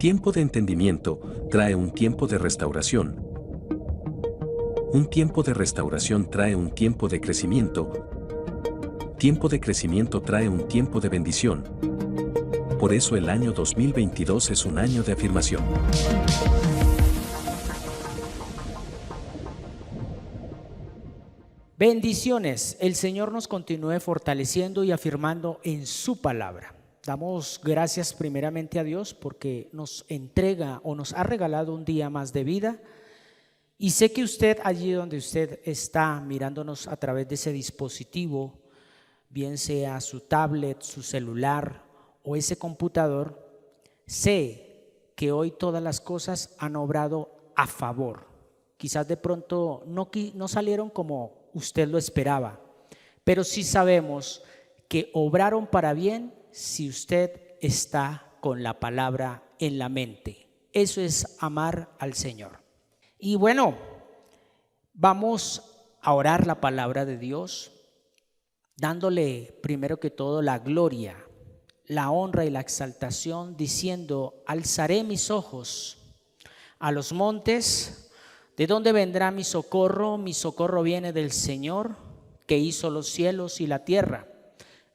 tiempo de entendimiento trae un tiempo de restauración. Un tiempo de restauración trae un tiempo de crecimiento. Tiempo de crecimiento trae un tiempo de bendición. Por eso el año 2022 es un año de afirmación. Bendiciones. El Señor nos continúe fortaleciendo y afirmando en su palabra. Damos gracias primeramente a Dios porque nos entrega o nos ha regalado un día más de vida. Y sé que usted, allí donde usted está mirándonos a través de ese dispositivo, bien sea su tablet, su celular o ese computador, sé que hoy todas las cosas han obrado a favor. Quizás de pronto no salieron como usted lo esperaba, pero sí sabemos que obraron para bien si usted está con la palabra en la mente. Eso es amar al Señor. Y bueno, vamos a orar la palabra de Dios, dándole primero que todo la gloria, la honra y la exaltación, diciendo: alzaré mis ojos a los montes. ¿De dónde vendrá mi socorro? Mi socorro viene del Señor, que hizo los cielos y la tierra.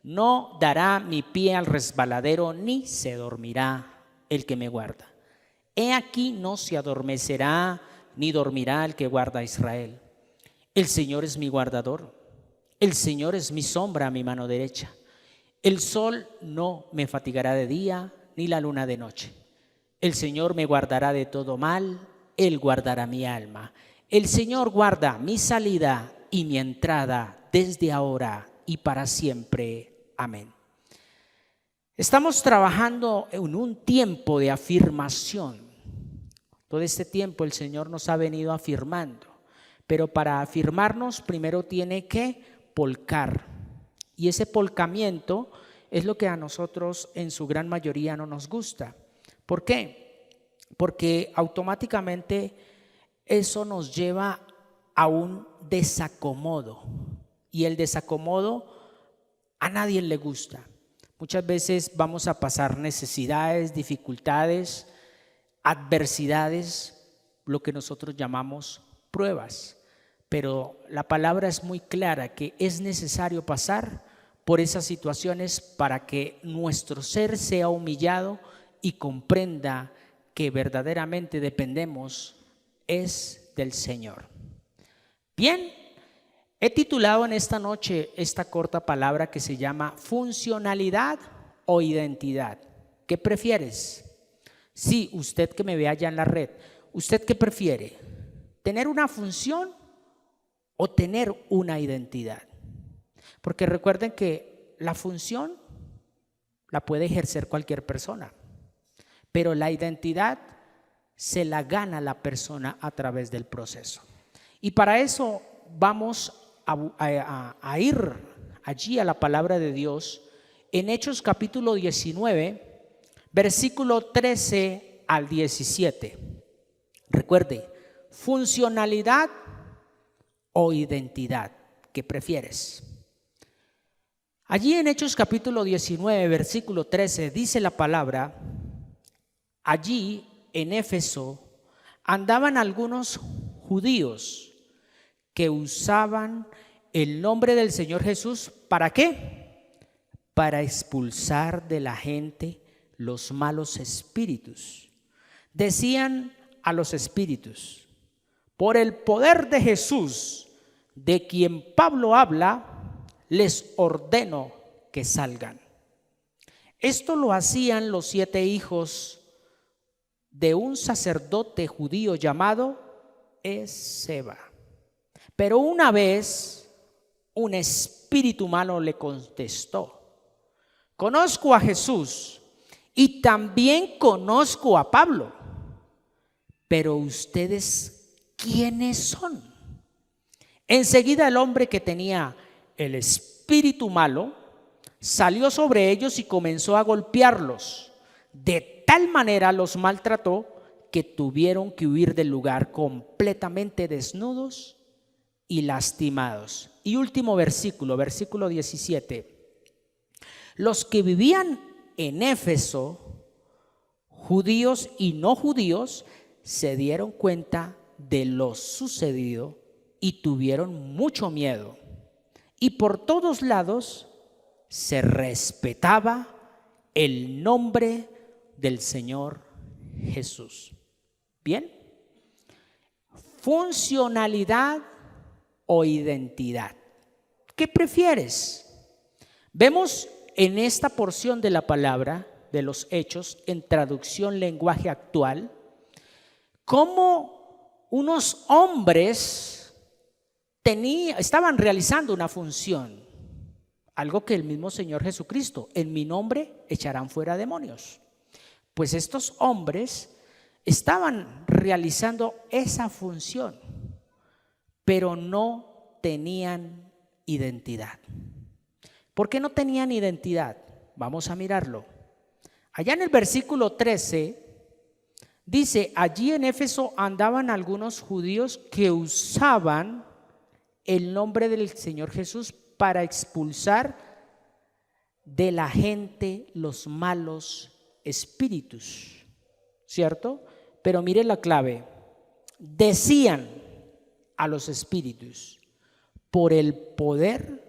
No dará mi pie al resbaladero, ni se dormirá el que me guarda. He aquí no se adormecerá, ni dormirá el que guarda a Israel. El Señor es mi guardador, el Señor es mi sombra a mi mano derecha. El sol no me fatigará de día, ni la luna de noche. El Señor me guardará de todo mal, Él guardará mi alma. El Señor guarda mi salida y mi entrada desde ahora y para siempre. Amén. Estamos trabajando en un tiempo de afirmación. Todo este tiempo el Señor nos ha venido afirmando, pero para afirmarnos primero tiene que polcar. Y ese polcamiento es lo que a nosotros en su gran mayoría no nos gusta. ¿Por qué? Porque automáticamente eso nos lleva a un desacomodo, y el desacomodo a nadie le gusta. Muchas veces vamos a pasar necesidades, dificultades, adversidades, lo que nosotros llamamos pruebas, pero la palabra es muy clara que es necesario pasar por esas situaciones para que nuestro ser sea humillado y comprenda que verdaderamente dependemos es del Señor. Bien, he titulado en esta noche esta corta palabra que se llama funcionalidad o identidad. ¿Qué prefieres? Sí, usted que me ve allá en la red, ¿usted qué prefiere? ¿Tener una función o tener una identidad? Porque recuerden que la función la puede ejercer cualquier persona, pero la identidad se la gana la persona a través del proceso. Y para eso vamos a ir allí a la palabra de Dios en Hechos capítulo 19, versículo 13 al 17. Recuerde, funcionalidad o identidad, ¿qué prefieres? Allí en Hechos capítulo 19, versículo 13, dice la palabra: allí en Éfeso andaban algunos judíos que usaban el nombre del Señor Jesús. ¿Para qué? Para expulsar de la gente los malos espíritus. Decían a los espíritus: por el poder de Jesús, de quien Pablo habla, les ordeno que salgan. Esto lo hacían los 7 hijos de un sacerdote judío llamado Esceva. Pero una vez un espíritu malo le contestó: conozco a Jesús y también conozco a Pablo, pero ustedes, ¿quiénes son? Enseguida el hombre que tenía el espíritu malo salió sobre ellos y comenzó a golpearlos. De tal manera los maltrató que tuvieron que huir del lugar completamente desnudos y lastimados. Y último versículo, versículo 17. Los que vivían en Éfeso judíos y no judíos, se dieron cuenta de lo sucedido y tuvieron mucho miedo. Y por todos lados se respetaba el nombre del Señor Jesús. Bien, funcionalidad o identidad. ¿Qué prefieres? Vemos en esta porción de la palabra de los Hechos, en traducción lenguaje actual, cómo unos hombres estaban realizando una función, algo que el mismo Señor Jesucristo: en mi nombre echarán fuera demonios. Pues estos hombres estaban realizando esa función, pero no tenían identidad. ¿Por qué no tenían identidad? Vamos a mirarlo. Allá en el versículo 13 dice: allí en Éfeso andaban algunos judíos que usaban el nombre del Señor Jesús para expulsar de la gente los malos espíritus, ¿cierto? Pero mire la clave: decían a los espíritus, por el poder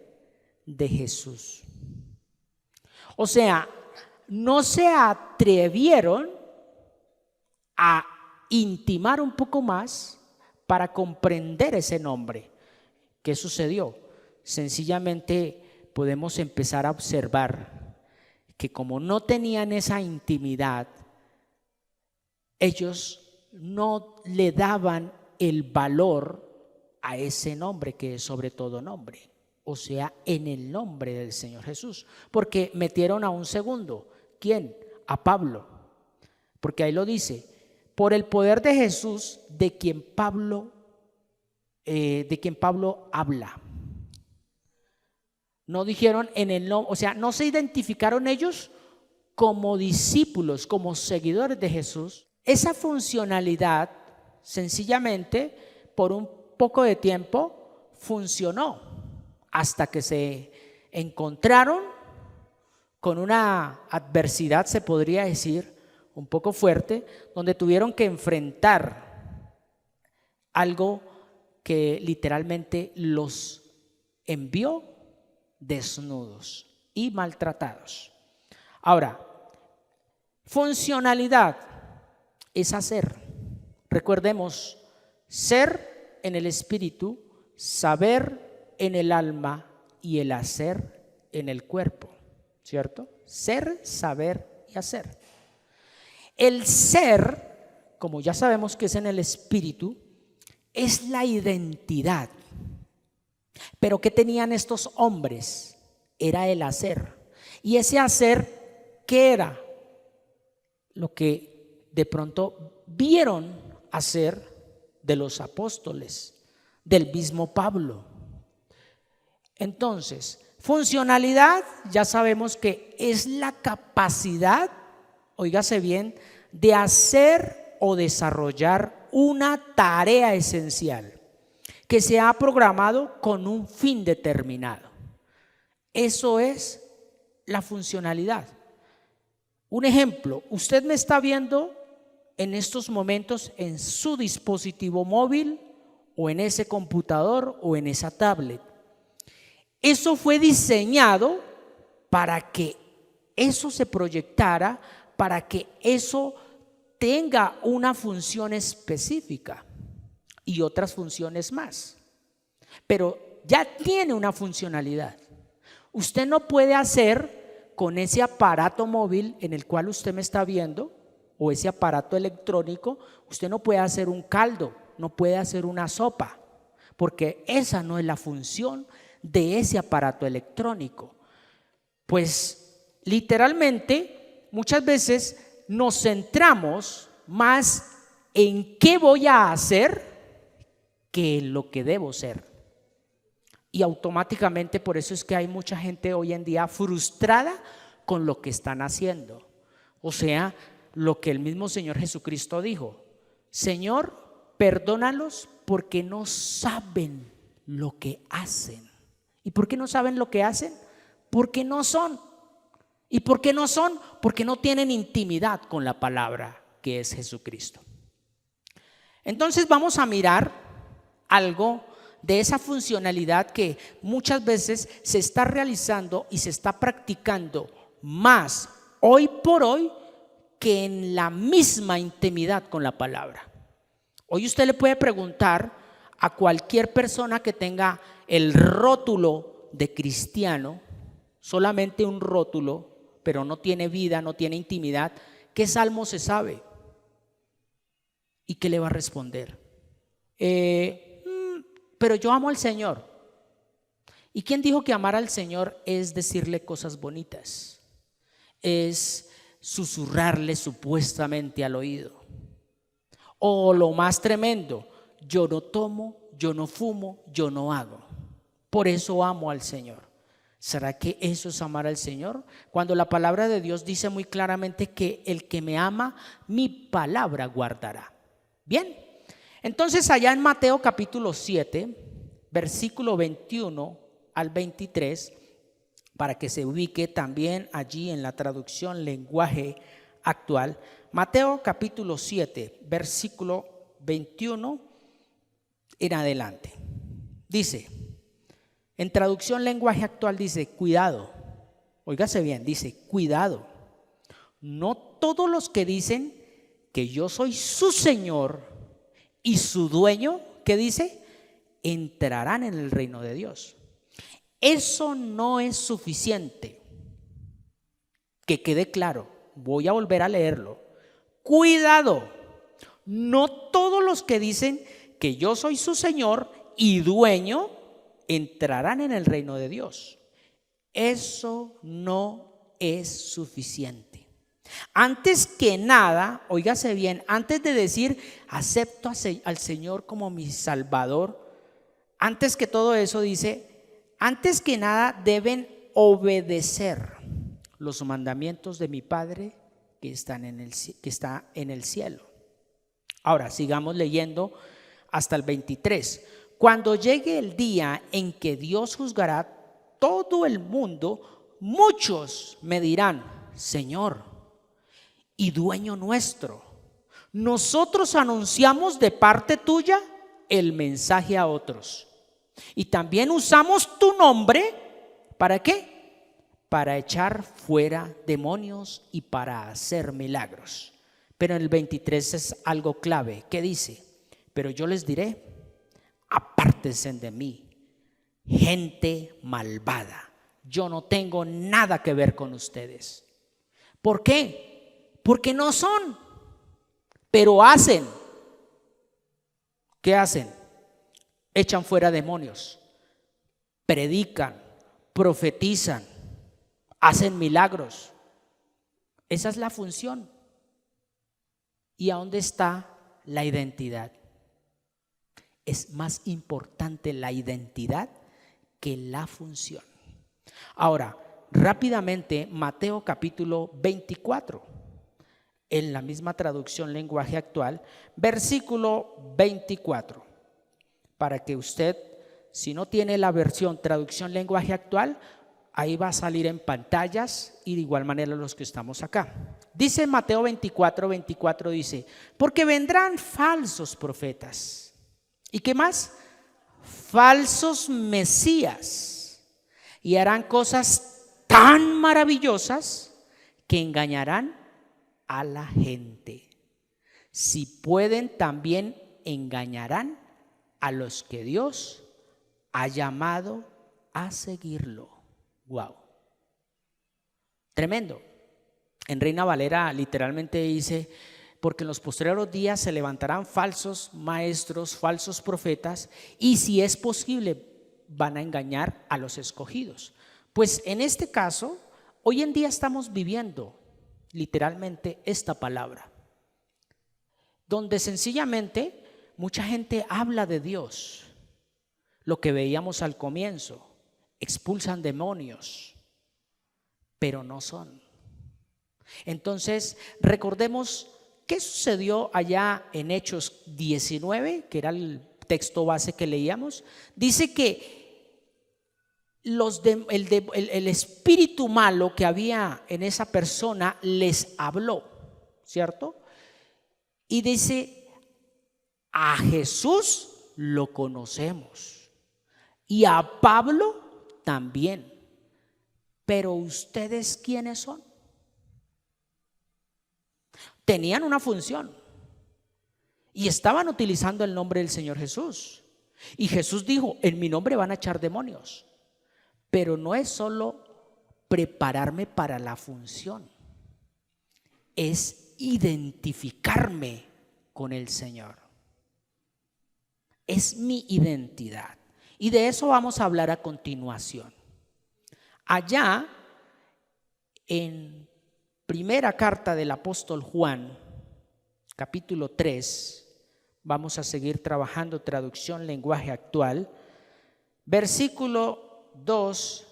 de Jesús. O sea, no se atrevieron a intimar un poco más para comprender ese nombre. ¿Qué sucedió? Sencillamente podemos empezar a observar que como no tenían esa intimidad, ellos no le daban el valor a ese nombre que es sobre todo nombre, o sea, en el nombre del Señor Jesús, porque metieron a un segundo. ¿Quién? A Pablo, porque ahí lo dice: por el poder de Jesús, de quien Pablo habla. No dijeron en el nombre, o sea, no se identificaron ellos como discípulos, como seguidores de Jesús. Esa funcionalidad, sencillamente, por un poco de tiempo funcionó, hasta que se encontraron con una adversidad, se podría decir, un poco fuerte, donde tuvieron que enfrentar algo que literalmente los envió desnudos y maltratados. Ahora, funcionalidad es hacer. Recordemos: ser en el espíritu, saber en el alma y el hacer en el cuerpo, ¿cierto? Ser, saber y hacer. El ser, como ya sabemos que es en el espíritu, es la identidad. Pero ¿qué tenían estos hombres? Era el hacer. Y ese hacer, ¿qué era? Lo que de pronto vieron hacer de los apóstoles, del mismo Pablo. Entonces, funcionalidad, ya sabemos que es la capacidad, óigase bien, de hacer o desarrollar una tarea esencial que se ha programado con un fin determinado. Eso es la funcionalidad. Un ejemplo: usted me está viendo en estos momentos en su dispositivo móvil o en ese computador o en esa tablet. Eso fue diseñado para que eso se proyectara, para que eso tenga una función específica y otras funciones más, pero ya tiene una funcionalidad. Usted no puede hacer con ese aparato móvil en el cual usted me está viendo, o ese aparato electrónico, usted no puede hacer un caldo, no puede hacer una sopa, porque esa no es la función de ese aparato electrónico. Pues literalmente muchas veces nos centramos más en qué voy a hacer que en lo que debo ser. Y automáticamente por eso es que hay mucha gente hoy en día frustrada con lo que están haciendo. O sea, lo que el mismo Señor Jesucristo dijo: Señor, perdónalos porque no saben lo que hacen. ¿Y por qué no saben lo que hacen? Porque no son. ¿Y por qué no son? Porque no tienen intimidad con la palabra que es Jesucristo. Entonces vamos a mirar algo de esa funcionalidad que muchas veces se está realizando y se está practicando más hoy por hoy que en la misma intimidad con la palabra. Hoy usted le puede preguntar a cualquier persona que tenga el rótulo de cristiano, solamente un rótulo, pero no tiene vida, no tiene intimidad, ¿qué salmo se sabe? ¿Y qué le va a responder? Pero yo amo al Señor. ¿Y quién dijo que amar al Señor es decirle cosas bonitas? Es susurrarle supuestamente al oído. O lo más tremendo, yo no tomo, yo no fumo, yo no hago. Por eso amo al Señor. ¿Será que eso es amar al Señor? Cuando la palabra de Dios dice muy claramente que el que me ama, mi palabra guardará. Bien, entonces allá en Mateo capítulo 7, versículo 21 al 23, para que se ubique también allí en la traducción lenguaje actual. Mateo capítulo 7, versículo 21 en adelante. Dice, en traducción lenguaje actual dice, cuidado, óigase bien, dice, cuidado, no todos los que dicen que yo soy su Señor y su dueño, ¿qué dice? Entrarán en el reino de Dios. Eso no es suficiente. Que quede claro, voy a volver a leerlo. Cuidado, no todos los que dicen que yo soy su Señor y dueño entrarán en el reino de Dios. Eso no es suficiente. Antes que nada, óigase bien, antes de decir acepto al Señor como mi Salvador, antes que todo eso dice, antes que nada deben obedecer los mandamientos de mi Padre que está en el cielo. Ahora sigamos leyendo hasta el 23. Cuando llegue el día en que Dios juzgará todo el mundo, muchos me dirán, Señor y dueño nuestro, nosotros anunciamos de parte tuya el mensaje a otros y también usamos tu nombre, ¿para qué? Para echar fuera demonios y para hacer milagros. Pero en el 23 es algo clave, ¿qué dice? Pero yo les diré, apártense de mí, gente malvada, yo no tengo nada que ver con ustedes. ¿Por qué? Porque no son, pero hacen. ¿Qué hacen? Echan fuera demonios, predican, profetizan, hacen milagros. Esa es la función. ¿Y a dónde está la identidad? Es más importante la identidad que la función. Ahora, rápidamente, Mateo capítulo 24, en la misma traducción lenguaje actual, versículo 24, para que usted, si no tiene la versión traducción lenguaje actual, ahí va a salir en pantallas y de igual manera los que estamos acá. Dice Mateo 24, 24 dice, porque vendrán falsos profetas. ¿Y qué más? Falsos mesías. Y harán cosas tan maravillosas que engañarán a la gente. Si pueden, también engañarán a los que Dios ha llamado a seguirlo. Wow. Tremendo. En Reina Valera literalmente dice, porque en los posteriores días se levantarán falsos maestros, falsos profetas, y si es posible van a engañar a los escogidos. Pues en este caso, hoy en día estamos viviendo literalmente esta palabra, donde sencillamente mucha gente habla de Dios, lo que veíamos al comienzo, expulsan demonios, pero no son. Entonces, recordemos qué sucedió allá en Hechos 19, que era el texto base que leíamos. Dice que el espíritu malo que había en esa persona les habló, ¿cierto? Y dice, a Jesús lo conocemos y a Pablo también, pero ¿ustedes quiénes son? Tenían una función y estaban utilizando el nombre del Señor Jesús. Y Jesús dijo, en mi nombre van a echar demonios. Pero no es solo prepararme para la función, es identificarme con el Señor. Es mi identidad. Y de eso vamos a hablar a continuación. Allá en primera carta del apóstol Juan, capítulo 3, vamos a seguir trabajando traducción lenguaje actual, versículo 2.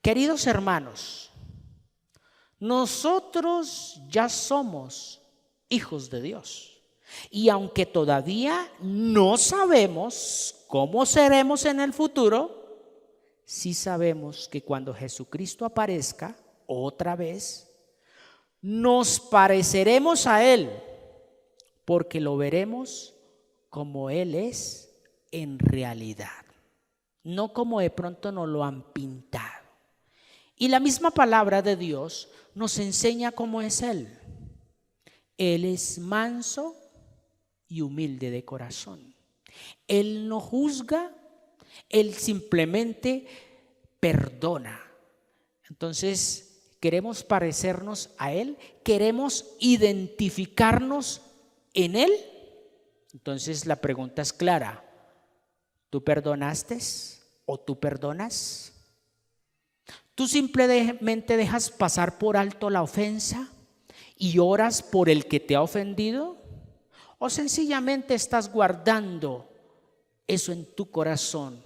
Queridos hermanos, nosotros ya somos hijos de Dios, y aunque todavía no sabemos cómo seremos en el futuro, sí sabemos que cuando Jesucristo aparezca otra vez, nos pareceremos a Él, porque lo veremos como Él es en realidad, no como de pronto nos lo han pintado. Y la misma palabra de Dios nos enseña cómo es Él. Él es manso y humilde de corazón. Él no juzga, Él simplemente perdona. Entonces, queremos parecernos a Él, queremos identificarnos en Él. Entonces la pregunta es clara: ¿tú perdonaste o tú perdonas? ¿Tú simplemente dejas pasar por alto la ofensa y oras por el que te ha ofendido? ¿O sencillamente estás guardando eso en tu corazón,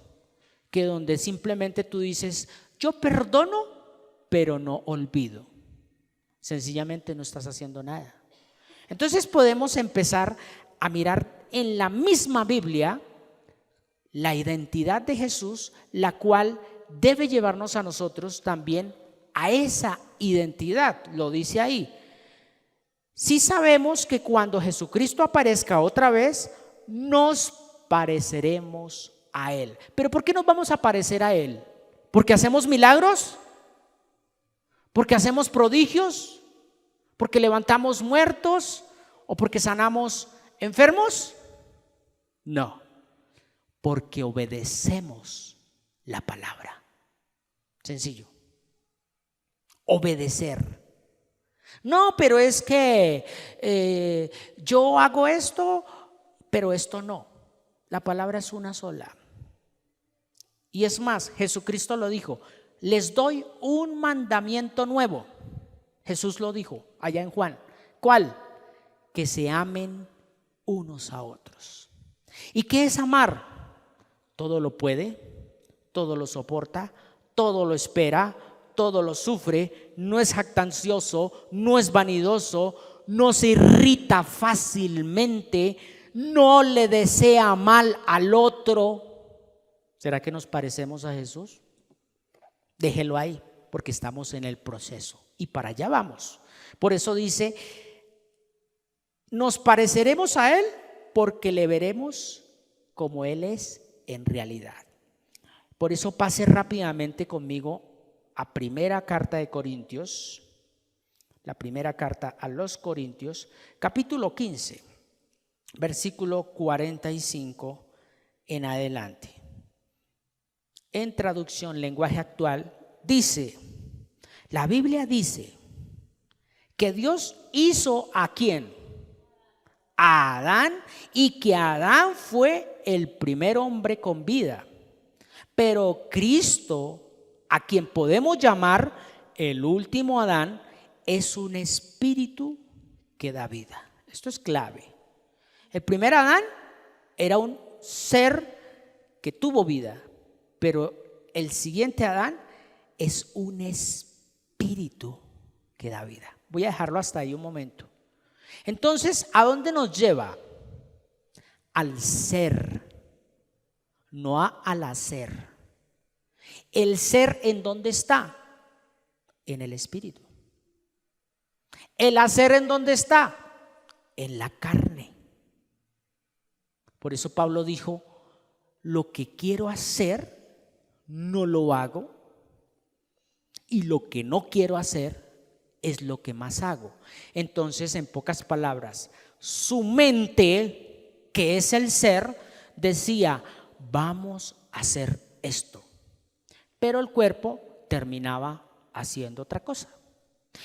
que donde simplemente tú dices, yo perdono, pero no olvido? Sencillamente no estás haciendo nada. Entonces podemos empezar a mirar en la misma Biblia la identidad de Jesús, la cual debe llevarnos a nosotros también a esa identidad. Lo dice ahí. Sí sabemos que cuando Jesucristo aparezca otra vez, nos pareceremos a Él. ¿Pero por qué nos vamos a parecer a Él? ¿Porque hacemos milagros? ¿Porque hacemos prodigios? ¿Porque levantamos muertos? ¿O porque sanamos enfermos? No, porque obedecemos la palabra. Sencillo. Obedecer. No, pero es que yo hago esto, pero esto no. La palabra es una sola. Y es más, Jesucristo lo dijo: les doy un mandamiento nuevo. Jesús lo dijo allá en Juan. ¿Cuál? Que se amen unos a otros. ¿Y qué es amar? Todo lo puede, todo lo soporta, todo lo espera, todo lo sufre, no es jactancioso, no es vanidoso, no se irrita fácilmente, no le desea mal al otro. ¿Será que nos parecemos a Jesús? Déjelo ahí, porque estamos en el proceso y para allá vamos. Por eso dice, nos pareceremos a Él porque le veremos como Él es en realidad. Por eso pase rápidamente conmigo a primera carta de Corintios, la primera carta a los Corintios, capítulo 15, versículo 45 en adelante. En traducción lenguaje actual dice, la Biblia dice que Dios hizo ¿a quién? A Adán, y que Adán fue el primer hombre con vida. Pero Cristo, a quien podemos llamar el último Adán, es un espíritu que da vida. Esto es clave. El primer Adán era un ser que tuvo vida, pero el siguiente Adán es un espíritu que da vida. Voy a dejarlo hasta ahí un momento. Entonces, ¿a dónde nos lleva? Al ser, no al hacer. ¿El ser en dónde está? En el espíritu. ¿El hacer en dónde está? En la carne. Por eso Pablo dijo, lo que quiero hacer, no lo hago, y lo que no quiero hacer es lo que más hago. Entonces, en pocas palabras, su mente, que es el ser, decía, vamos a hacer esto, pero el cuerpo terminaba haciendo otra cosa.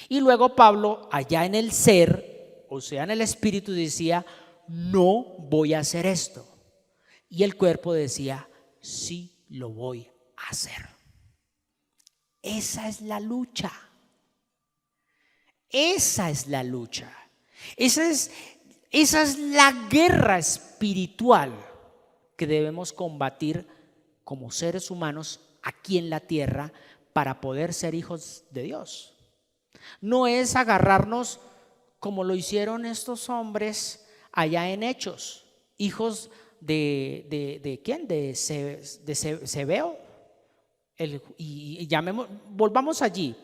Y luego Pablo, allá en el ser, o sea en el espíritu, decía, no voy a hacer esto, y el cuerpo decía, sí lo voy a hacer. Esa es la lucha. Esa es la lucha. Esa es la guerra espiritual que debemos combatir como seres humanos aquí en la tierra para poder ser hijos de Dios. No es agarrarnos como lo hicieron estos hombres allá en Hechos, hijos de ¿quién? De Zebeo. Volvamos allí.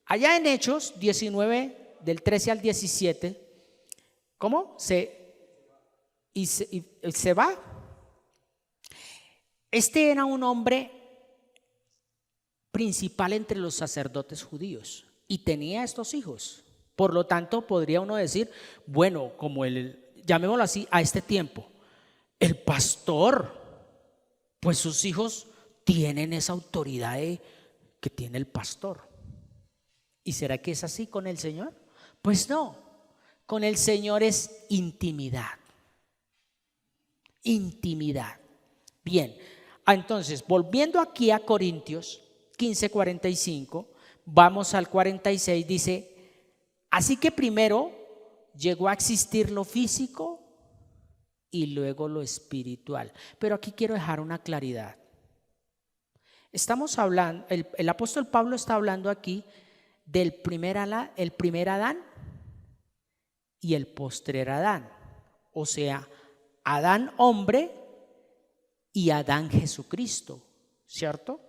Allá en Hechos 19, del 13 al 17, ¿cómo? Se va. Este era un hombre principal entre los sacerdotes judíos y tenía estos hijos. Por lo tanto, podría uno decir, bueno, como llamémoslo así, a este tiempo, el pastor, pues sus hijos tienen esa autoridad que tiene el pastor. ¿Y será que es así con el Señor? Pues no, con el Señor es intimidad. Intimidad. Bien, entonces, volviendo aquí a Corintios 15:45, vamos al 46, dice, así que primero llegó a existir lo físico y luego lo espiritual. Pero aquí quiero dejar una claridad. Estamos hablando, el apóstol Pablo está hablando aquí del primer Adán y el postrer Adán, o sea, Adán hombre y Adán Jesucristo, ¿cierto?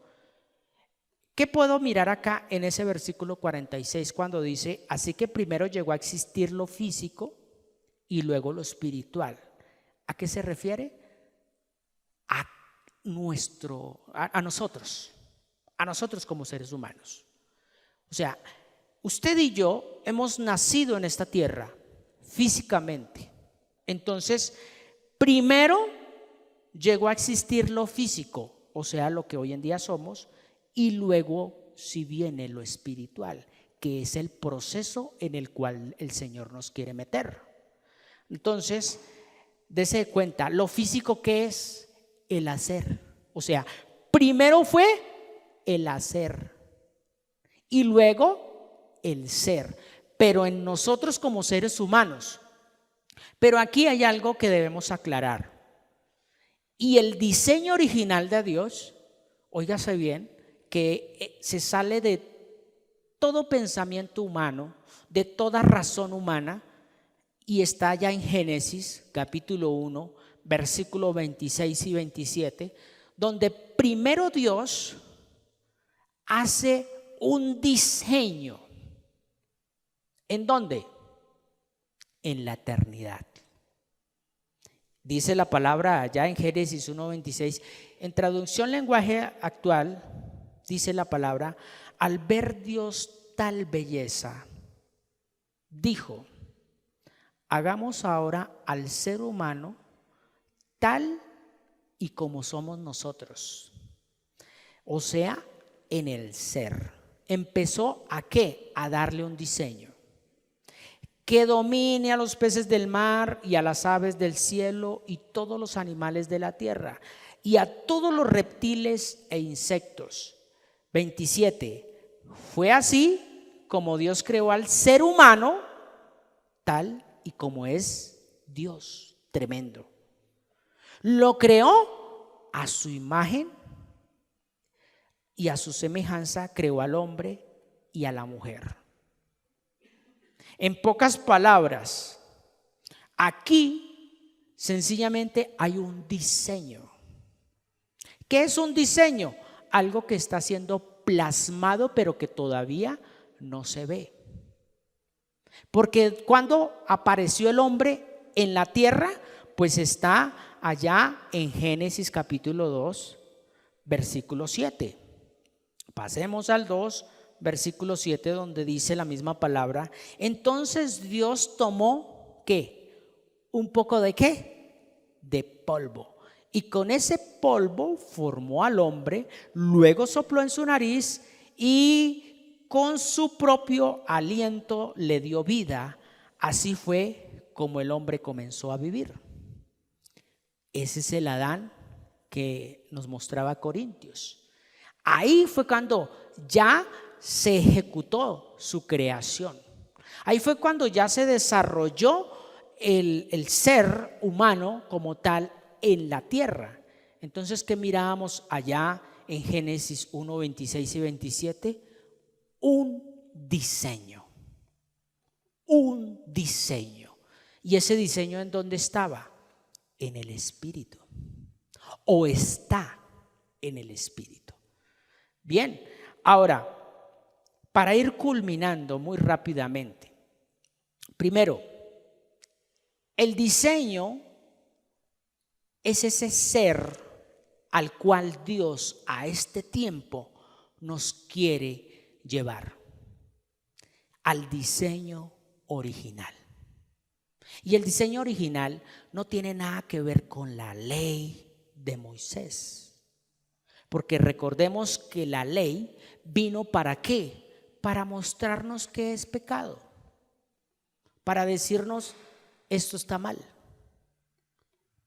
¿Qué puedo mirar acá en ese versículo 46 cuando dice, así que primero llegó a existir lo físico y luego lo espiritual? ¿A qué se refiere? A nosotros como seres humanos. O sea, usted y yo hemos nacido en esta tierra físicamente. Entonces, primero llegó a existir lo físico, o sea, lo que hoy en día somos, y luego si viene lo espiritual, que es el proceso en el cual el Señor nos quiere meter. Entonces, dése cuenta, lo físico, ¿qué es? El hacer. O sea, primero fue el hacer y luego el ser, pero en nosotros como seres humanos. Pero aquí hay algo que debemos aclarar. Y el diseño original de Dios, óigase bien, que se sale de todo pensamiento humano, de toda razón humana, y está ya en Génesis capítulo 1, versículos 26 y 27, donde primero Dios hace un diseño. ¿En dónde? En la eternidad. Dice la palabra allá en Génesis 1:26, en traducción lenguaje actual, dice la palabra, al ver Dios tal belleza, dijo, hagamos ahora al ser humano tal y como somos nosotros. O sea, en el ser. Empezó ¿a qué? A darle un diseño. Que domine a los peces del mar y a las aves del cielo y todos los animales de la tierra y a todos los reptiles e insectos. 27. Fue así como Dios creó al ser humano tal y como es Dios. Tremendo. Lo creó a su imagen y a su semejanza creó al hombre y a la mujer. En pocas palabras, aquí sencillamente hay un diseño. ¿Qué es un diseño? algo que está siendo plasmado pero que todavía no se ve. Porque cuando apareció el hombre en la tierra, pues está allá en Génesis capítulo 2, versículo 7. Pasemos al 2, versículo 7, donde dice la misma palabra. Entonces Dios tomó, ¿qué? Un poco de ¿qué? De polvo. Y con ese polvo formó al hombre, luego sopló en su nariz y con su propio aliento le dio vida. Así fue como el hombre comenzó a vivir. Ese es el Adán que nos mostraba Corintios. Ahí fue cuando ya se ejecutó su creación. Ahí fue cuando ya se desarrolló el ser humano como tal en la tierra. Entonces, ¿qué mirábamos allá en Génesis 1, 26 y 27? Un diseño. Un diseño. ¿Y ese diseño en dónde estaba? En el Espíritu. O está en el Espíritu. Bien, ahora, para ir culminando muy rápidamente. Primero, el diseño es ese ser al cual Dios a este tiempo nos quiere llevar. Al diseño original. Y el diseño original no tiene nada que ver con la ley de Moisés. Porque recordemos que la ley vino ¿para qué? Para mostrarnos qué es pecado. Para decirnos esto está mal.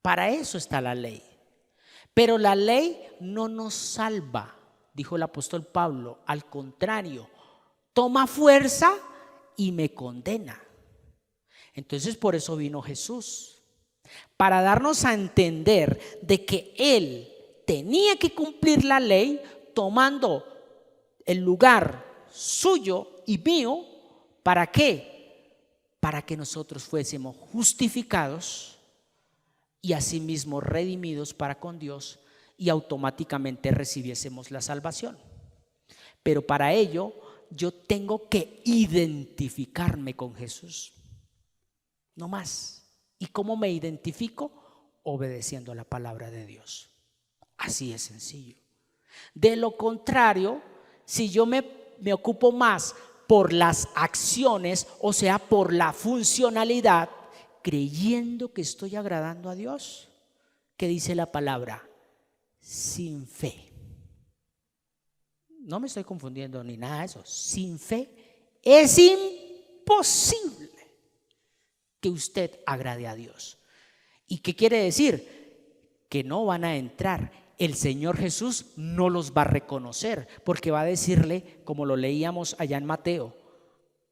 Para eso está la ley. Pero la ley no nos salva, dijo el apóstol Pablo. Al contrario, toma fuerza y me condena. Entonces por eso vino Jesús, para darnos a entender de que Él tenía que cumplir la ley tomando el lugar suyo y mío. ¿Para qué? Para que nosotros fuésemos justificados y asimismo redimidos para con Dios y automáticamente recibiésemos la salvación. Pero para ello yo tengo que identificarme con Jesús. No más. ¿Y cómo me identifico? Obedeciendo a la palabra de Dios. Así es sencillo. De lo contrario, si yo me ocupo más por las acciones, o sea, por la funcionalidad, creyendo que estoy agradando a Dios, ¿qué dice la palabra? Sin fe. No me estoy confundiendo ni nada de eso. Sin fe es imposible que usted agrade a Dios. ¿Y qué quiere decir? Que no van a entrar. El Señor Jesús no los va a reconocer, porque va a decirle, como lo leíamos allá en Mateo: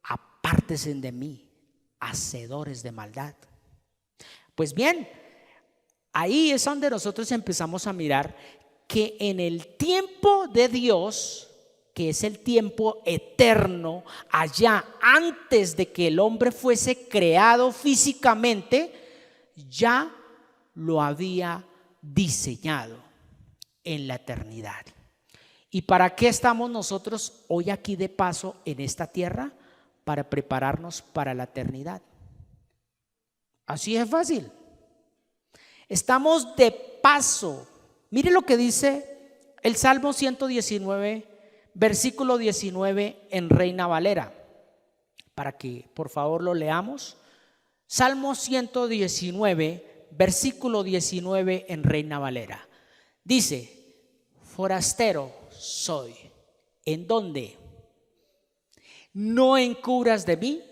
apártense de mí, hacedores de maldad. Pues bien, ahí es donde nosotros empezamos a mirar que en el tiempo de Dios, que es el tiempo eterno, allá antes de que el hombre fuese creado físicamente, ya lo había diseñado en la eternidad. ¿Y para qué estamos nosotros hoy aquí de paso en esta tierra? Para prepararnos para la eternidad. Así es fácil. Estamos de paso. Mire lo que dice el Salmo 119, versículo 19 en Reina Valera, para que por favor lo leamos. Salmo 119, versículo 19 en Reina Valera. Dice: forastero soy. ¿En dónde? No encubras de mí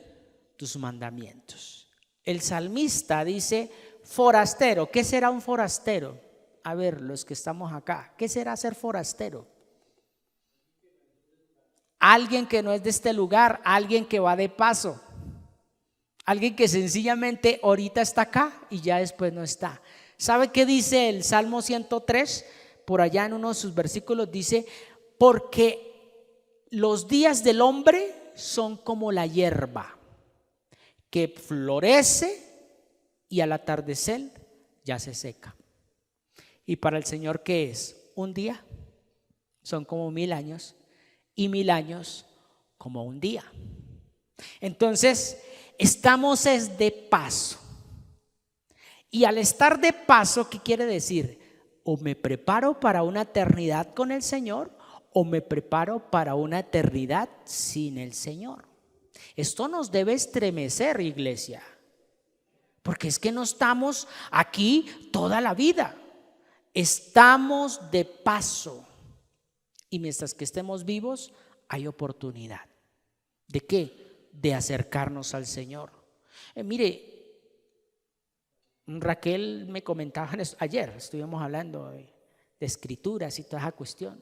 tus mandamientos. El salmista dice forastero. ¿Qué será un forastero? A ver, los que estamos acá, ¿qué será ser forastero? Alguien que no es de este lugar, alguien que va de paso, alguien que sencillamente ahorita está acá y ya después no está. ¿Sabe qué dice el Salmo 103? Por allá en uno de sus versículos dice: porque los días del hombre son como la hierba, que florece y al atardecer ya se seca. ¿Y para el Señor qué es? ¿Un día? son como 1000 años y 1000 años como un día. Entonces, estamos es de paso. Y al estar de paso, ¿qué quiere decir? O me preparo para una eternidad con el Señor o me preparo para una eternidad sin el Señor. Esto nos debe estremecer, iglesia, porque es que no estamos aquí toda la vida, estamos de paso. Y mientras que estemos vivos, hay oportunidad. ¿De qué? De acercarnos al Señor. Mire, Raquel me comentaba ayer, estuvimos hablando de escrituras y toda esa cuestión.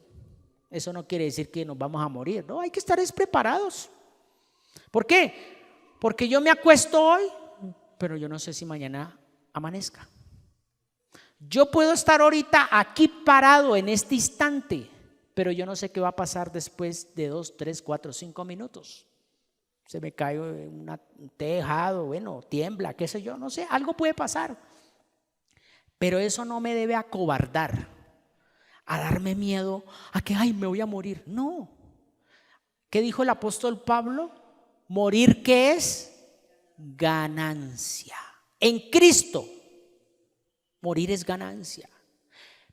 Eso no quiere decir que nos vamos a morir, no, hay que estar preparados. ¿Por qué? Porque yo me acuesto hoy, pero yo no sé si mañana amanezca. Yo puedo estar ahorita aquí parado en este instante, pero yo no sé qué va a pasar después de 2, 3, 4, 5 minutos. Se me cae un tejado, bueno, tiembla, qué sé yo, no sé, algo puede pasar. Pero eso no me debe acobardar, a darme miedo, a que, ay, me voy a morir. No. ¿Qué dijo el apóstol Pablo? Morir, ¿qué es? Ganancia. En Cristo, morir es ganancia.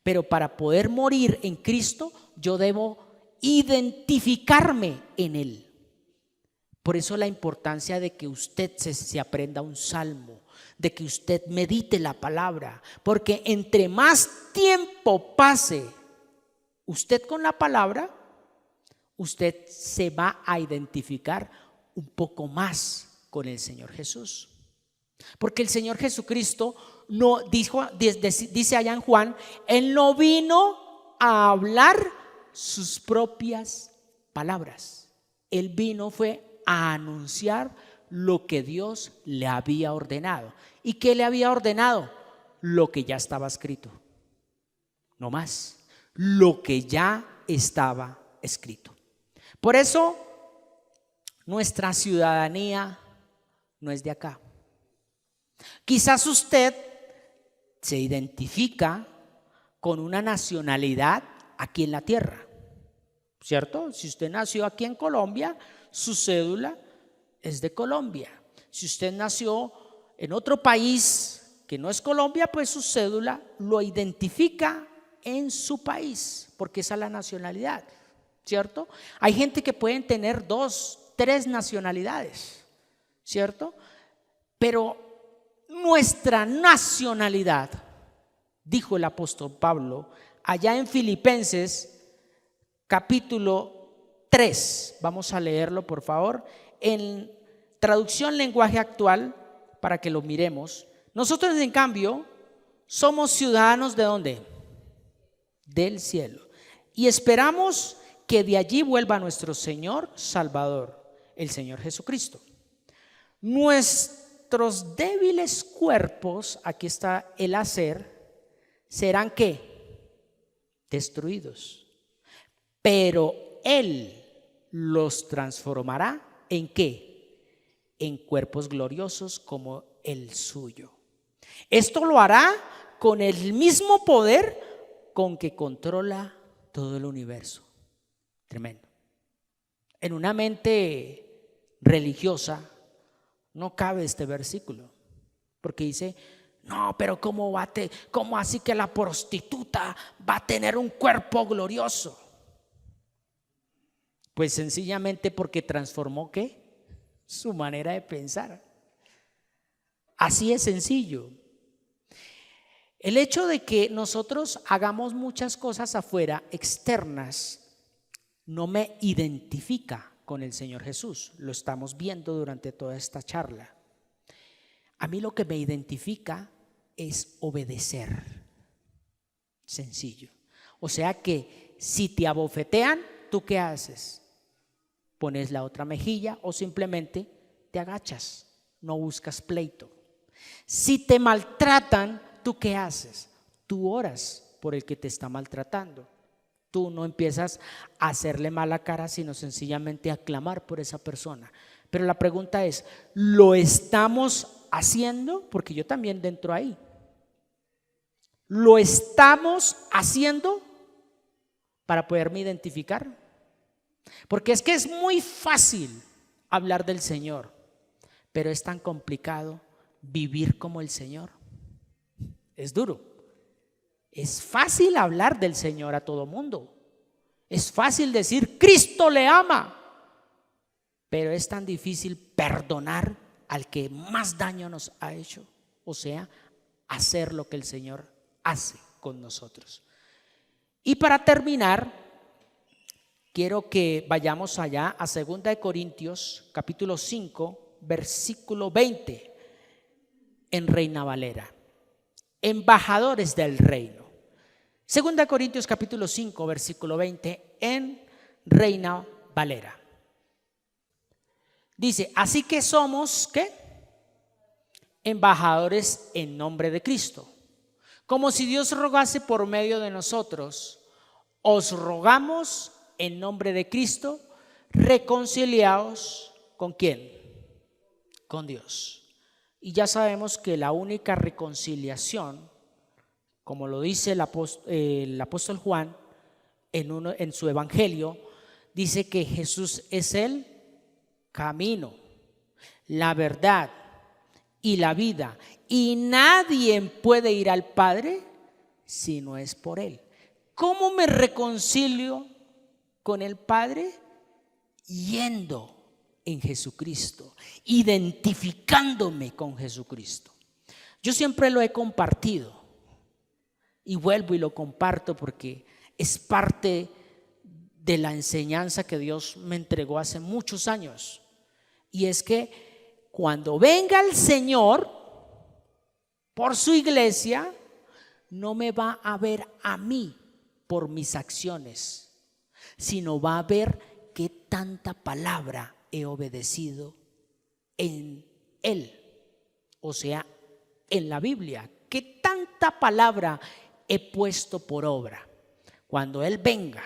Pero para poder morir en Cristo, yo debo identificarme en Él. Por eso la importancia de que usted se aprenda un salmo, de que usted medite la palabra, porque entre más tiempo pase usted con la palabra, usted se va a identificar un poco más con el Señor Jesús. Porque el Señor Jesucristo no dijo, dice allá en Juan, Él no vino a hablar sus propias palabras. Él vino fue a anunciar lo que Dios le había ordenado. ¿Y qué le había ordenado? Lo que ya estaba escrito. No más. Lo que ya estaba escrito. Por eso nuestra ciudadanía no es de acá. Quizás usted se identifica con una nacionalidad aquí en la tierra, ¿cierto? Si usted nació aquí en Colombia, su cédula es de Colombia. Si usted nació en otro país que no es Colombia, pues su cédula lo identifica en su país, porque esa es la nacionalidad, ¿cierto? Hay gente que pueden tener 2, 3 nacionalidades, ¿cierto? Pero nuestra nacionalidad, dijo el apóstol Pablo allá en Filipenses capítulo 3, vamos a leerlo por favor, en traducción lenguaje actual para que lo miremos. Nosotros en cambio somos ciudadanos ¿de dónde? Del cielo, y esperamos que de allí vuelva nuestro Señor Salvador, el Señor Jesucristo. Nuestros débiles cuerpos, aquí está el hacer, serán ¿qué? Destruidos, pero Él los transformará ¿en qué? En cuerpos gloriosos como el suyo. Esto lo hará con el mismo poder con que controla todo el universo. Tremendo. En una mente religiosa no cabe este versículo, porque dice, no, pero ¿cómo así que la prostituta va a tener un cuerpo glorioso? Pues sencillamente porque transformó ¿qué? Su manera de pensar. Así es sencillo. El hecho de que nosotros hagamos muchas cosas afuera, externas, no me identifica con el Señor Jesús. Lo estamos viendo durante toda esta charla. A mí lo que me identifica es obedecer. Sencillo. O sea que si te abofetean, ¿tú qué haces? Pones la otra mejilla o simplemente te agachas, no buscas pleito. Si te maltratan, ¿tú qué haces? Tú oras por el que te está maltratando. Tú no empiezas a hacerle mala cara, sino sencillamente a clamar por esa persona. Pero la pregunta es, ¿lo estamos haciendo? Porque yo también dentro ahí. ¿Lo estamos haciendo para poderme identificar? Porque es que es muy fácil hablar del Señor, pero es tan complicado vivir como el Señor. Es duro. Es fácil hablar del Señor a todo mundo. Es fácil decir Cristo le ama, pero es tan difícil perdonar al que más daño nos ha hecho, o sea, hacer lo que el Señor hace con nosotros. Y para terminar, quiero que vayamos allá a 2 Corintios capítulo 5 versículo 20 en Reina Valera. Embajadores del reino. 2 Corintios capítulo 5 versículo 20 en Reina Valera. Dice, así que somos, ¿qué? Embajadores en nombre de Cristo. Como si Dios rogase por medio de nosotros, os rogamos en nombre de Cristo, reconciliaos ¿con quién? Con Dios. Y ya sabemos que la única reconciliación, como lo dice el apóstol Juan en su evangelio, dice que Jesús es el camino, la verdad y la vida, y nadie puede ir al Padre si no es por Él. ¿Cómo me reconcilio con el Padre? Yendo en Jesucristo, identificándome con Jesucristo. Yo siempre lo he compartido y vuelvo y lo comparto porque es parte de la enseñanza que Dios me entregó hace muchos años. Y es que cuando venga el Señor por su iglesia, no me va a ver a mí por mis acciones, sino va a ver qué tanta palabra he obedecido en Él, o sea, en la Biblia, qué tanta palabra he puesto por obra. Cuando Él venga,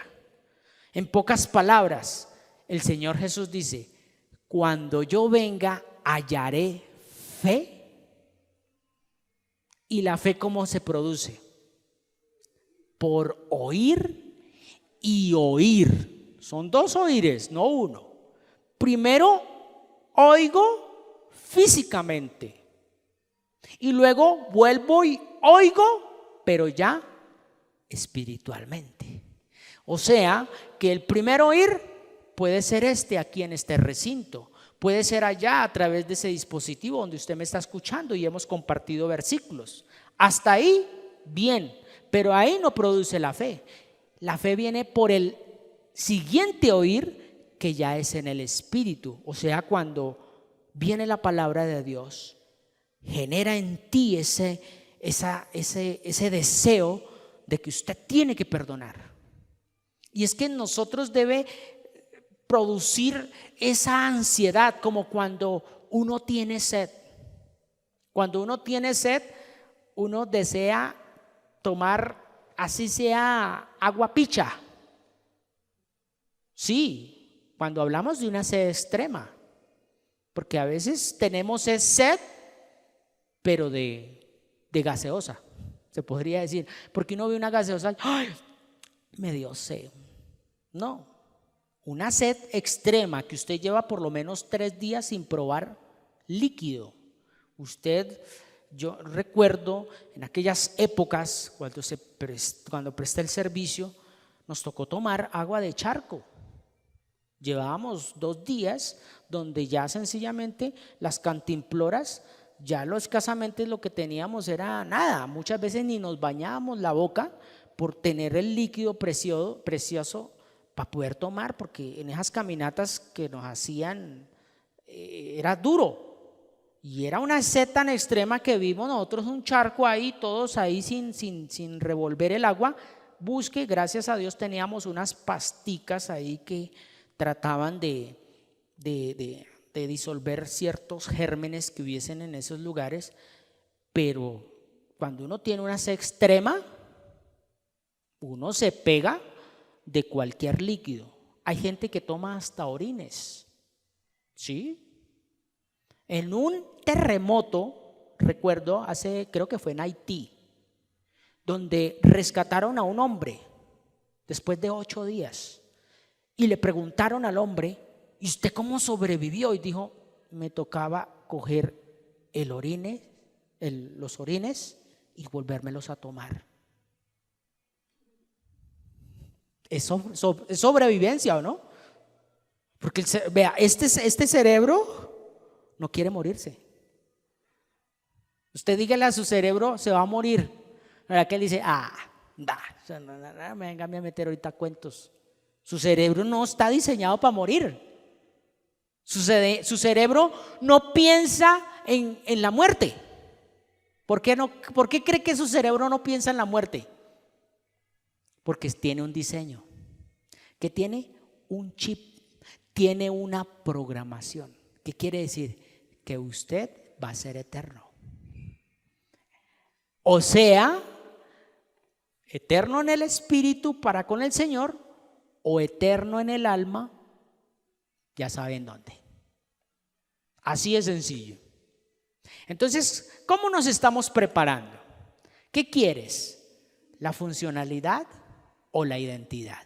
en pocas palabras, el Señor Jesús dice, cuando yo venga, hallaré fe. ¿Y la fe cómo se produce? Por oír y oír. Son dos oíres, no uno. Primero oigo físicamente y luego vuelvo y oigo, pero ya espiritualmente. O sea que el primer oír puede ser aquí en este recinto, puede ser allá a través de ese dispositivo donde usted me está escuchando y hemos compartido versículos. Hasta ahí bien, pero ahí no produce la fe. La fe viene por el siguiente oír, que ya es en el espíritu. O sea, cuando viene la palabra de Dios, genera en ti ese deseo de que usted tiene que perdonar. Y es que en nosotros debe producir esa ansiedad, como cuando uno tiene sed. Cuando uno tiene sed, uno desea tomar, así sea, agua picha. Sí, cuando hablamos de una sed extrema, porque a veces tenemos sed, pero de gaseosa, se podría decir, porque uno ve una gaseosa, ¡ay! Me dio sed. No, una sed extrema que usted lleva por lo menos 3 días sin probar líquido. Yo recuerdo en aquellas épocas cuando presté el servicio, nos tocó tomar agua de charco. Llevábamos 2 días donde ya sencillamente las cantimploras, ya lo escasamente lo que teníamos era nada. Muchas veces ni nos bañábamos la boca por tener el líquido precioso para poder tomar, porque en esas caminatas que nos hacían era duro. Y era una sed tan extrema que vimos nosotros un charco ahí, todos ahí sin revolver el agua. Gracias a Dios teníamos unas pasticas ahí que trataban de disolver ciertos gérmenes que hubiesen en esos lugares. Pero cuando uno tiene una sed extrema, uno se pega de cualquier líquido. Hay gente que toma hasta orines, ¿sí? En un terremoto, recuerdo, creo que fue en Haití, donde rescataron a un hombre después de 8 días. Y le preguntaron al hombre: ¿y usted cómo sobrevivió? Y dijo: me tocaba coger los orines y volvérmelos a tomar. Es sobrevivencia, ¿o no? Porque vea, este cerebro no quiere morirse. Usted dígale a su cerebro: se va a morir. ¿Verdad que él dice: venga a meter ahorita cuentos? Su cerebro no está diseñado para morir. Su cerebro no piensa en la muerte. ¿Por qué cree que su cerebro no piensa en la muerte? Porque tiene un diseño, que tiene un chip, tiene una programación. ¿Qué quiere decir? Que usted va a ser eterno. O sea, eterno en el espíritu para con el Señor, o eterno en el alma, ya saben dónde. Así de sencillo. Entonces, ¿cómo nos estamos preparando? ¿Qué quieres? ¿La funcionalidad o la identidad?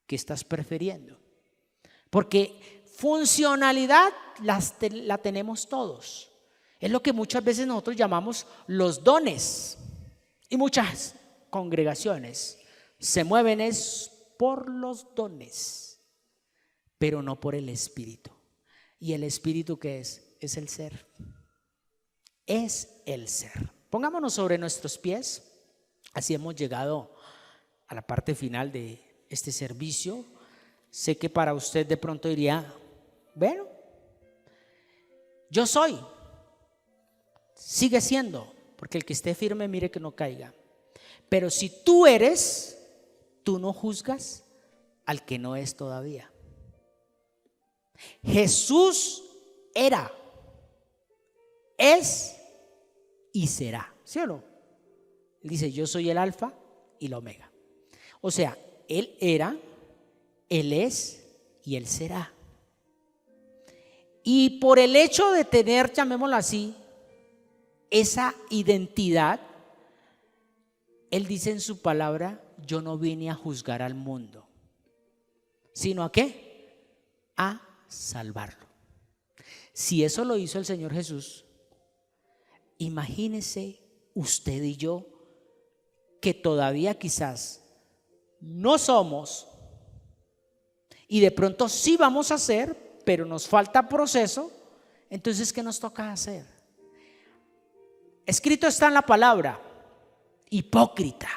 ¿Qué estás prefiriendo? Porque funcionalidad la tenemos todos. Es lo que muchas veces nosotros llamamos los dones. Y muchas congregaciones se mueven por los dones, pero no por el Espíritu. ¿Y el Espíritu qué es? Es el ser. Es el ser. Pongámonos sobre nuestros pies. Así hemos llegado a la parte final de este servicio. Sé que para usted de pronto diría: bueno, yo soy. Sigue siendo, porque el que esté firme mire que no caiga. Pero si tú eres, tú no juzgas al que no es todavía. Jesús era, es y será, ¿sí o no? Él dice: yo soy el alfa y la omega. O sea, Él era, Él es y Él será. Y por el hecho de tener, llamémoslo así, esa identidad, Él dice en su palabra: yo no vine a juzgar al mundo, sino ¿a qué? A salvarlo. Si eso lo hizo el Señor Jesús, imagínese usted y yo, que todavía quizás no somos, y de pronto sí vamos a ser, pero nos falta proceso. Entonces, ¿qué nos toca hacer? Escrito está en la palabra: hipócrita.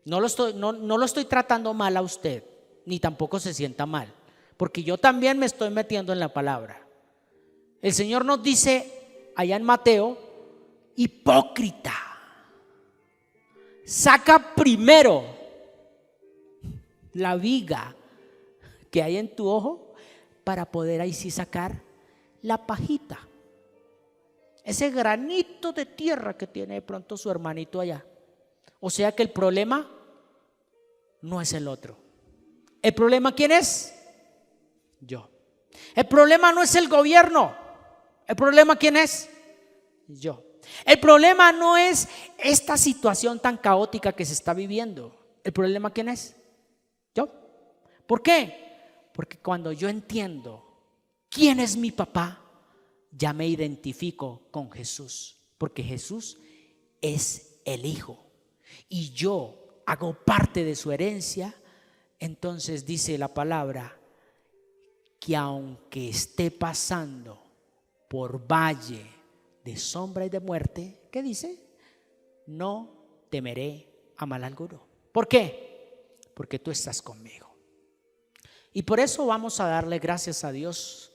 No lo estoy tratando mal a usted, ni tampoco se sienta mal, porque yo también me estoy metiendo en la palabra. El Señor nos dice allá en Mateo: hipócrita, saca primero la viga que hay en tu ojo para poder ahí sí sacar la pajita, ese granito de tierra que tiene de pronto su hermanito allá. O sea que el problema no es el otro. ¿El problema quién es? Yo. El problema no es el gobierno. ¿El problema quién es? Yo. El problema no es esta situación tan caótica que se está viviendo. ¿El problema quién es? Yo. ¿Por qué? Porque cuando yo entiendo quién es mi papá, ya me identifico con Jesús, porque Jesús es el Hijo y yo hago parte de su herencia. Entonces dice la palabra que aunque esté pasando por valle de sombra y de muerte, ¿qué dice? No temeré a mal alguno. ¿Por qué? Porque tú estás conmigo. Y por eso vamos a darle gracias a Dios,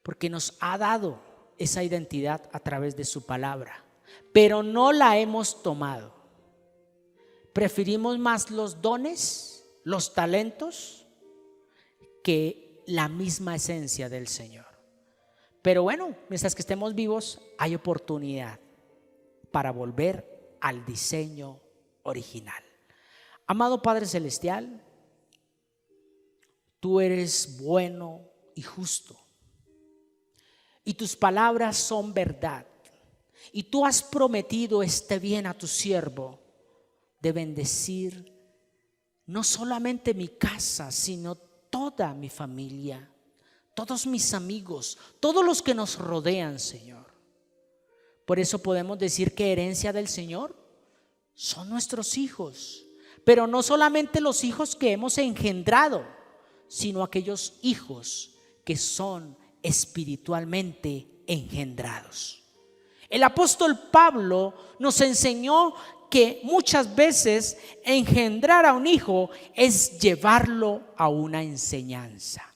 porque nos ha dado esa identidad a través de su palabra, pero no la hemos tomado. Preferimos más los dones, los talentos, que la misma esencia del Señor. Pero bueno, mientras que estemos vivos, hay oportunidad para volver al diseño original. Amado Padre Celestial, tú eres bueno y justo, y tus palabras son verdad, y tú has prometido este bien a tu siervo de bendecir no solamente mi casa, sino toda mi familia, todos mis amigos, todos los que nos rodean, Señor. Por eso podemos decir que herencia del Señor son nuestros hijos, pero no solamente los hijos que hemos engendrado, sino aquellos hijos que son espiritualmente engendrados. El apóstol Pablo nos enseñó que muchas veces engendrar a un hijo es llevarlo a una enseñanza.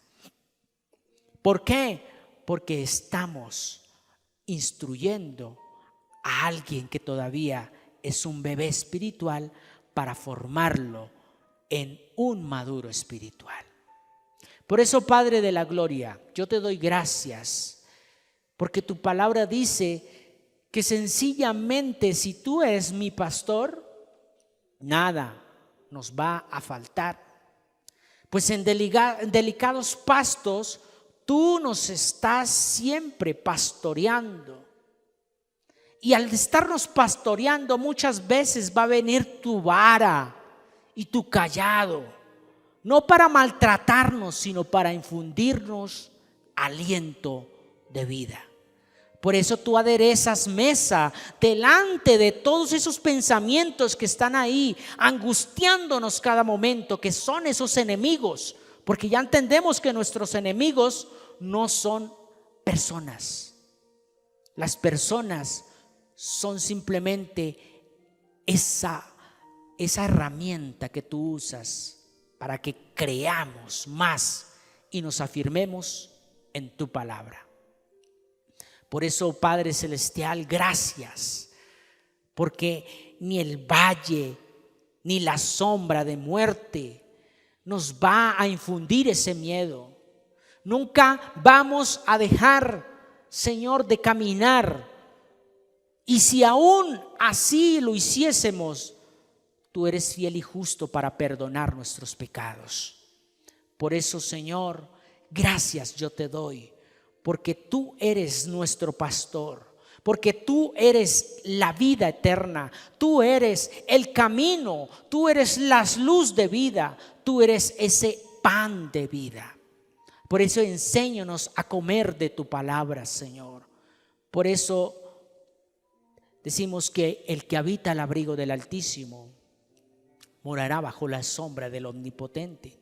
¿Por qué? Porque estamos instruyendo a alguien que todavía es un bebé espiritual para formarlo en un maduro espiritual. Por eso, Padre de la gloria, yo te doy gracias, porque tu palabra dice que sencillamente si tú eres mi pastor, nada nos va a faltar. Pues en delicados pastos tú nos estás siempre pastoreando. Y al estarnos pastoreando muchas veces va a venir tu vara y tu cayado, no para maltratarnos, sino para infundirnos aliento de vida. Por eso tú aderezas mesa delante de todos esos pensamientos que están ahí angustiándonos cada momento, que son esos enemigos, porque ya entendemos que nuestros enemigos no son personas. Las personas son simplemente esa herramienta que tú usas para que creamos más y nos afirmemos en tu palabra. Por eso, Padre Celestial, gracias, porque ni el valle ni la sombra de muerte nos va a infundir ese miedo. Nunca vamos a dejar, Señor, de caminar. Y si aún así lo hiciésemos, tú eres fiel y justo para perdonar nuestros pecados. Por eso, Señor, gracias yo te doy, porque tú eres nuestro pastor, porque tú eres la vida eterna, tú eres el camino, tú eres la luz de vida, tú eres ese pan de vida. Por eso enséñanos a comer de tu palabra, Señor. Por eso decimos que el que habita al abrigo del Altísimo morará bajo la sombra del Omnipotente.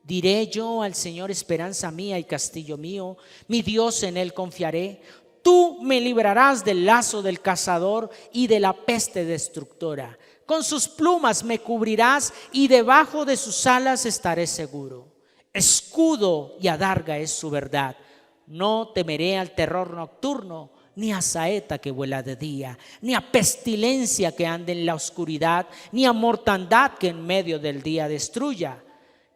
Diré yo al Señor, esperanza mía y castillo mío, mi Dios, en él confiaré. Tú me librarás del lazo del cazador y de la peste destructora. Con sus plumas me cubrirás y debajo de sus alas estaré seguro. Escudo y adarga es su verdad. No temeré al terror nocturno, ni a saeta que vuela de día, ni a pestilencia que ande en la oscuridad, ni a mortandad que en medio del día destruya.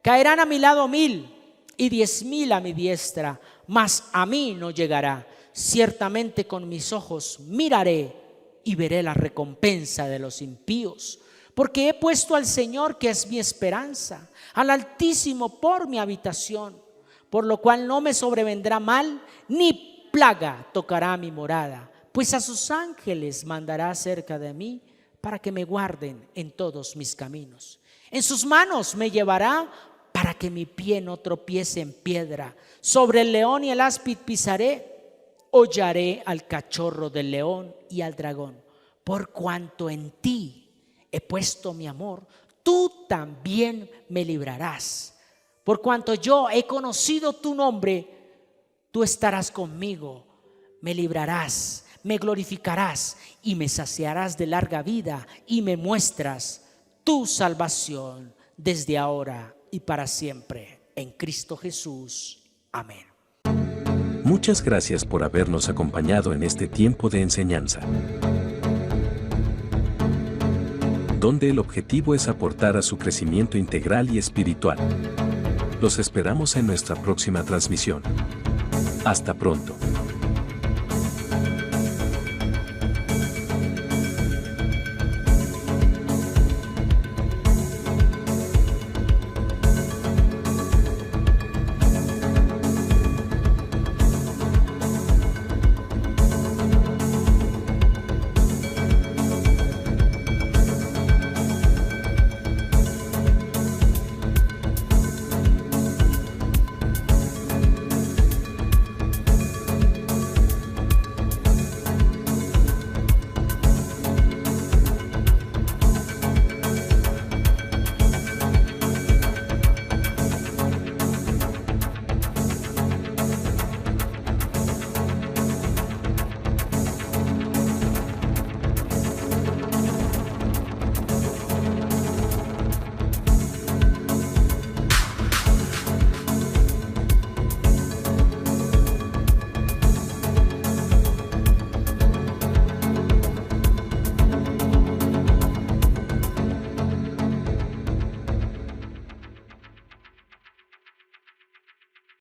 Caerán a mi lado 1000 y 10,000 a mi diestra, mas a mí no llegará. Ciertamente con mis ojos miraré y veré la recompensa de los impíos, porque he puesto al Señor, que es mi esperanza, al Altísimo por mi habitación, por lo cual no me sobrevendrá mal, ni plaga tocará mi morada, pues a sus ángeles mandará cerca de mí para que me guarden en todos mis caminos. En sus manos me llevará para que mi pie no tropiece en piedra. Sobre el león y el áspid pisaré, hollaré al cachorro del león y al dragón. Por cuanto en ti he puesto mi amor, tú también me librarás. Por cuanto yo he conocido tu nombre, tú estarás conmigo, me librarás, me glorificarás y me saciarás de larga vida y me muestras tu salvación desde ahora y para siempre, en Cristo Jesús. Amén. Muchas gracias por habernos acompañado en este tiempo de enseñanza, donde el objetivo es aportar a su crecimiento integral y espiritual. Los esperamos en nuestra próxima transmisión. Hasta pronto.